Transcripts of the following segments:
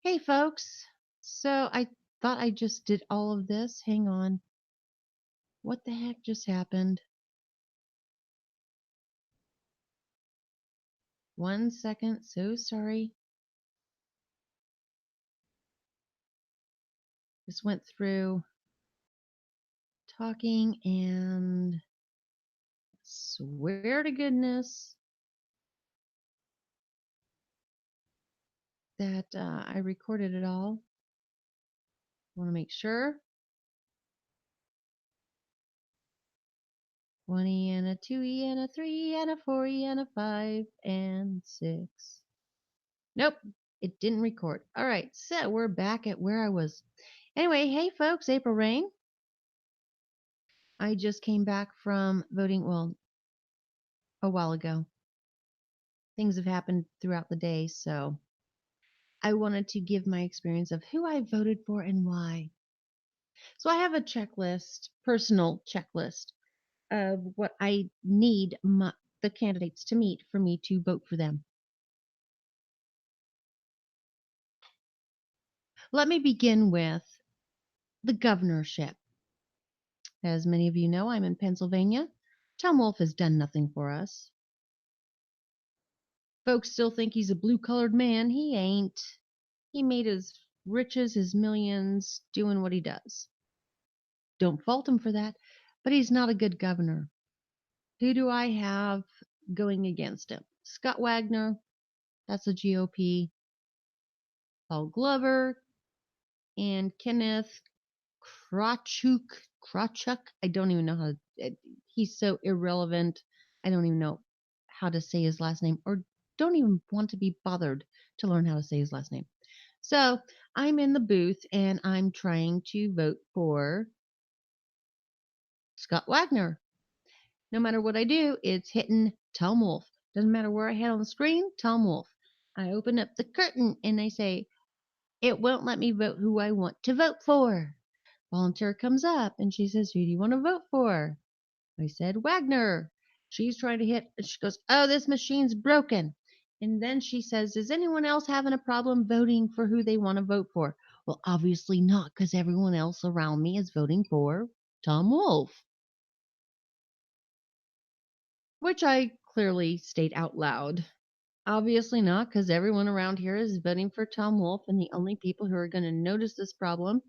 Hey folks, so I thought I just did all of this. Hang on. What the heck just happened? 1 second. So sorry. Just went through talking and swear to goodness that I recorded it all. Want to make sure. 1 and a 2 and a 3 and a 4 and a 5 and 6. Nope, it didn't record. All right, so we're back at where I was. Anyway, hey folks, April Rain. I just came back from voting, well, a while ago. Things have happened throughout the day, so I wanted to give my experience of who I voted for and why. So I have a checklist, personal checklist of what I need the candidates to meet for me to vote for them. Let me begin with the governorship. As many of you know, I'm in Pennsylvania. Tom Wolf has done nothing for us. Folks still think he's a blue-collared man. He ain't. He made his riches, his millions, doing what he does. Don't fault him for that, but he's not a good governor. Who do I have going against him? Scott Wagner, that's the GOP. Paul Glover and Kenneth Krawchuk. I don't even know he's so irrelevant. I don't even know how to say his last name, or don't even want to be bothered to learn how to say his last name. So I'm in the booth and I'm trying to vote for Scott Wagner. No matter what I do, it's hitting Tom Wolf. Doesn't matter where I hit on the screen, Tom Wolf. I open up the curtain and I say, it won't let me vote who I want to vote for. Volunteer comes up and she says, who do you want to vote for? I said, Wagner. She's trying to hit, and she goes, oh, this machine's broken. And then she says, is anyone else having a problem voting for who they want to vote for? Well, obviously not, because everyone else around me is voting for Tom Wolf. Which I clearly state out loud. Obviously not, because everyone around here is voting for Tom Wolf, and the only people who are going to notice this problem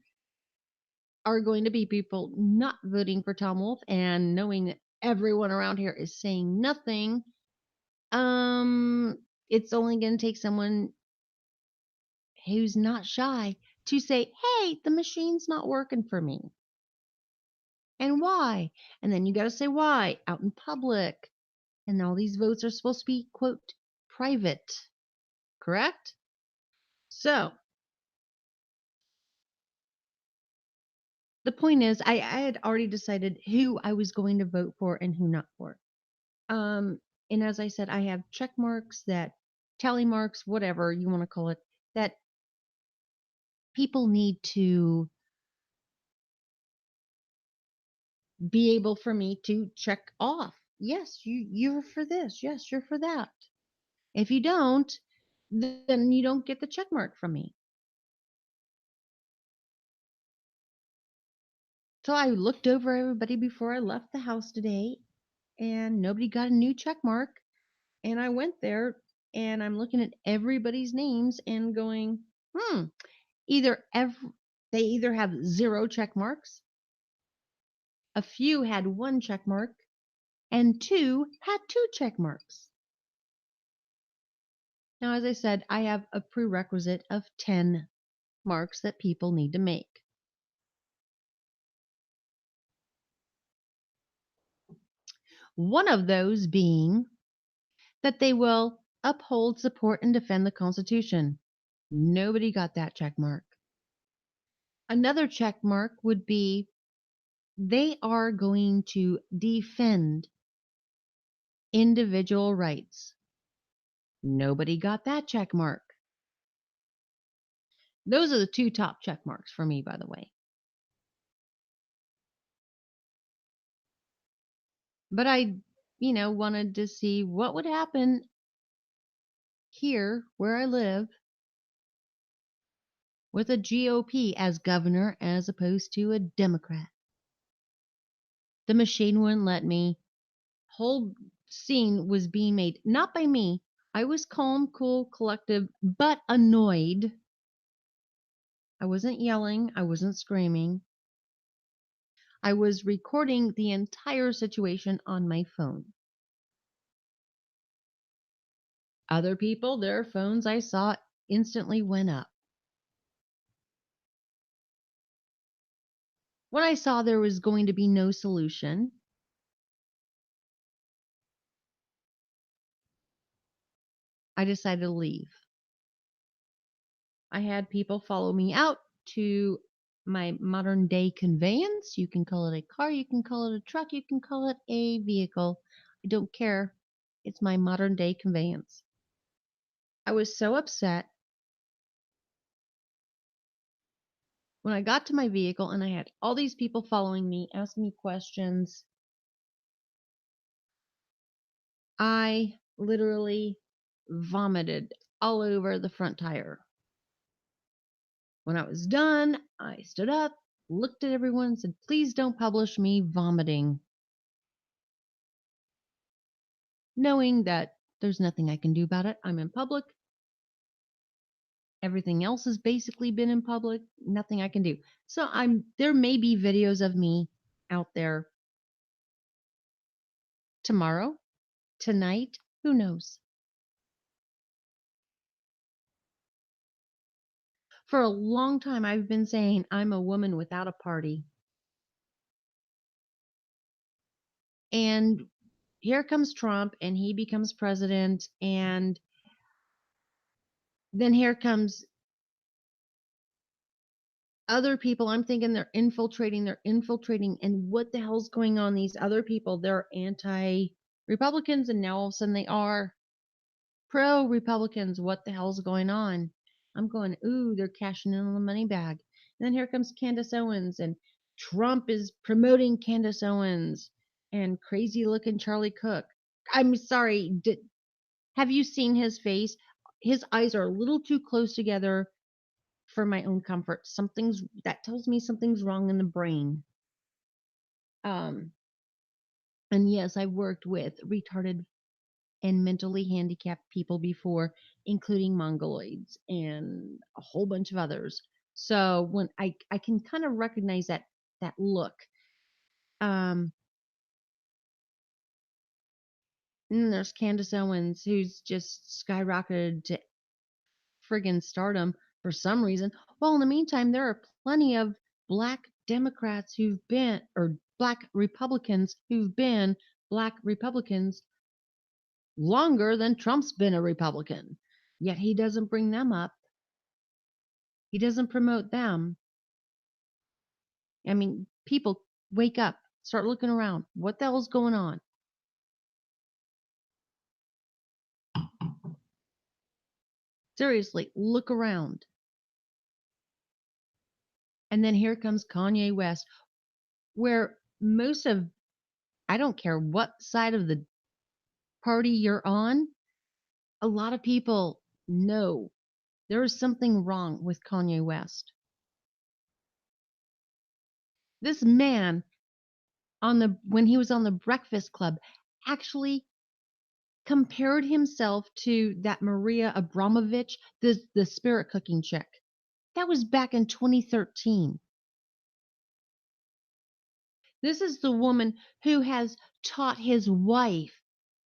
are going to be people not voting for Tom Wolf and knowing that everyone around here is saying nothing. It's only going to take someone who's not shy to say, hey, the machine's not working for me. And why? And then you got to say why out in public. And all these votes are supposed to be, quote, private. Correct? So the point is, I had already decided who I was going to vote for and who not for. And as I said, I have check marks, that tally marks, whatever you want to call it, that people need to be able for me to check off. Yes, you're for this. Yes, you're for that. If you don't, then you don't get the check mark from me. So I looked over everybody before I left the house today, and nobody got a new check mark. And I went there and I'm looking at everybody's names and going, either they either have 0 check marks, a few had 1 check mark, and 2 had 2 check marks. Now, as I said, I have a prerequisite of 10 marks that people need to make. One of those being that they will uphold, support, and defend the Constitution. Nobody got that check mark. Another check mark would be they are going to defend individual rights. Nobody got that check mark. Those are the 2 top check marks for me, by the way. But I, wanted to see what would happen here where I live with a GOP as governor as opposed to a Democrat. The machine wouldn't let me. Whole scene was being made, not by me. I was calm, cool, collective, but annoyed. I wasn't yelling. I wasn't screaming. I was recording the entire situation on my phone. Other people, their phones I saw instantly went up. When I saw there was going to be no solution, I decided to leave. I had people follow me out to my modern day conveyance. You can call it a car, you can call it a truck, you can call it a vehicle. I don't care. It's my modern day conveyance. I was so upset when I got to my vehicle and I had all these people following me, asking me questions. I literally vomited all over the front tire. When I was done, I stood up, looked at everyone, and said, "Please don't publish me vomiting," knowing that there's nothing I can do about it. I'm in public. Everything else has basically been in public. Nothing I can do. So there may be videos of me out there tomorrow, tonight, who knows? For a long time I've been saying I'm a woman without a party. And here comes Trump and he becomes president, and then here comes other people. I'm thinking they're infiltrating, and what the hell's going on? These other people, they're anti-Republicans, and now all of a sudden they are pro-Republicans. What the hell's going on? I'm going, ooh, they're cashing in on the money bag. And then here comes Candace Owens, and Trump is promoting Candace Owens, and crazy looking Charlie Cook. I'm sorry, have you seen his face? His eyes are a little too close together for my own comfort. That tells me something's wrong in the brain. Um, and yes, I've worked with retarded and mentally handicapped people before, including mongoloids and a whole bunch of others. So when I can kind of recognize that look. Um, and then there's Candace Owens, who's just skyrocketed to friggin' stardom for some reason. Well, in the meantime, there are plenty of black Democrats or black Republicans who've been black Republicans longer than Trump's been a Republican. Yet he doesn't bring them up. He doesn't promote them. I mean, people, wake up, start looking around. What the hell's going on? Seriously, look around. And then here comes Kanye West, where I don't care what side of the party you're on, a lot of people know there is something wrong with Kanye West. This man, when he was on the Breakfast Club, actually compared himself to that Maria Abramovich, the spirit cooking chick. That was back in 2013. This is the woman who has taught his wife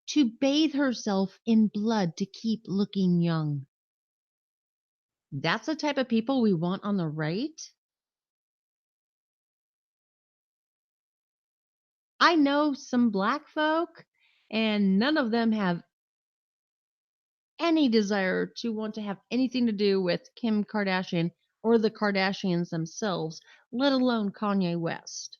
to bathe herself in blood to keep looking young. That's the type of people we want on the right. I know some black folk, and none of them have any desire to want to have anything to do with Kim Kardashian or the Kardashians themselves, let alone Kanye West.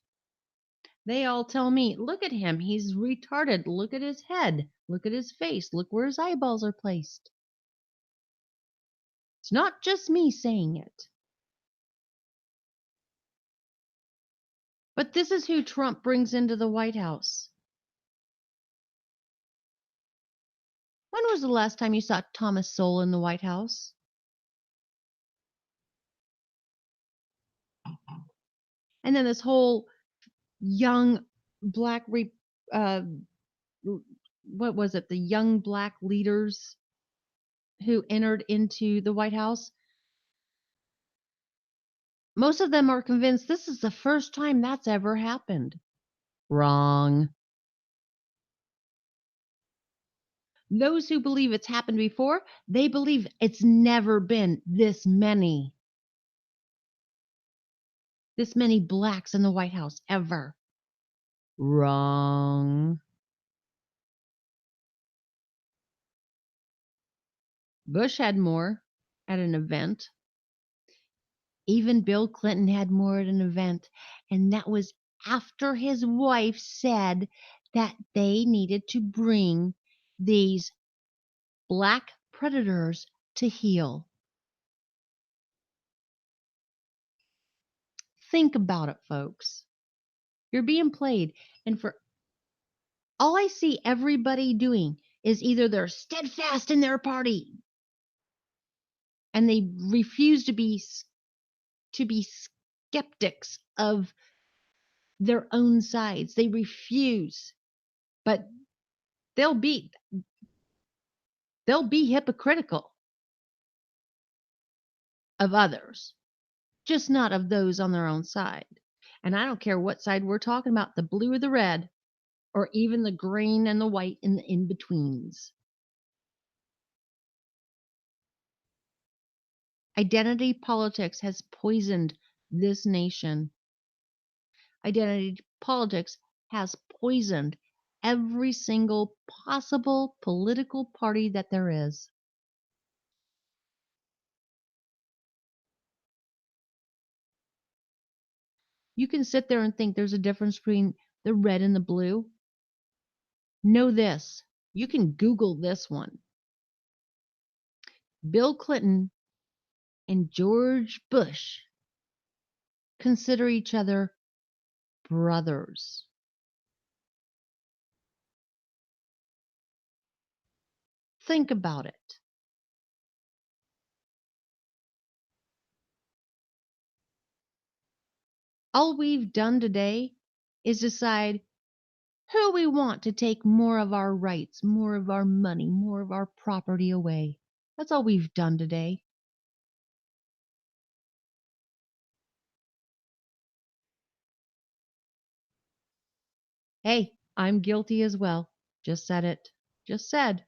They all tell me, look at him, he's retarded. Look at his head. Look at his face. Look where his eyeballs are placed. It's not just me saying it. But this is who Trump brings into the White House. When was the last time you saw Thomas Sowell in the White House? And then this whole young black uh, what was it? The young black leaders who entered into the White House. Most of them are convinced this is the first time that's ever happened. Wrong. Those who believe it's happened before, they believe it's never been this many blacks in the White House ever. Wrong. Bush had more at an event. Even Bill Clinton had more at an event. And that was after his wife said that they needed to bring these black predators to heel. Think about it, folks. You're being played. And for all I see everybody doing is either they're steadfast in their party and they refuse to be skeptics of their own sides. They refuse. But they'll be they'll be hypocritical of others, just not of those on their own side. And I don't care what side we're talking about, the blue or the red, or even the green and the white and the in-betweens. Identity politics has poisoned this nation. Identity politics has poisoned every single possible political party that there is. You can sit there and think there's a difference between the red and the blue. Know this. You can Google this one. Bill Clinton and George Bush consider each other brothers. Think about it. All we've done today is decide who we want to take more of our rights, more of our money, more of our property away. That's all we've done today. Hey, I'm guilty as well. Just said it. Just said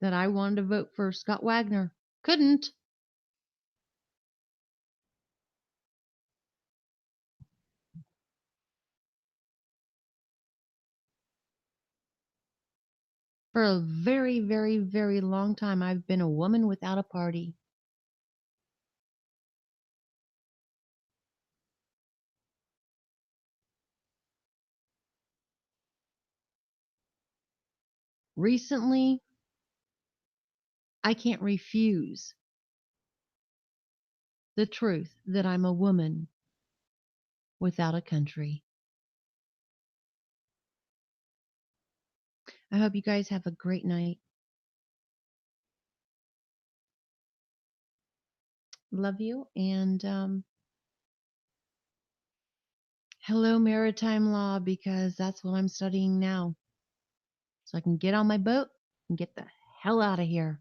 that I wanted to vote for Scott Wagner. Couldn't. For a very, very, very long time, I've been a woman without a party. Recently, I can't refuse the truth that I'm a woman without a country. I hope you guys have a great night. Love you. And hello, maritime law, because that's what I'm studying now. So I can get on my boat and get the hell out of here.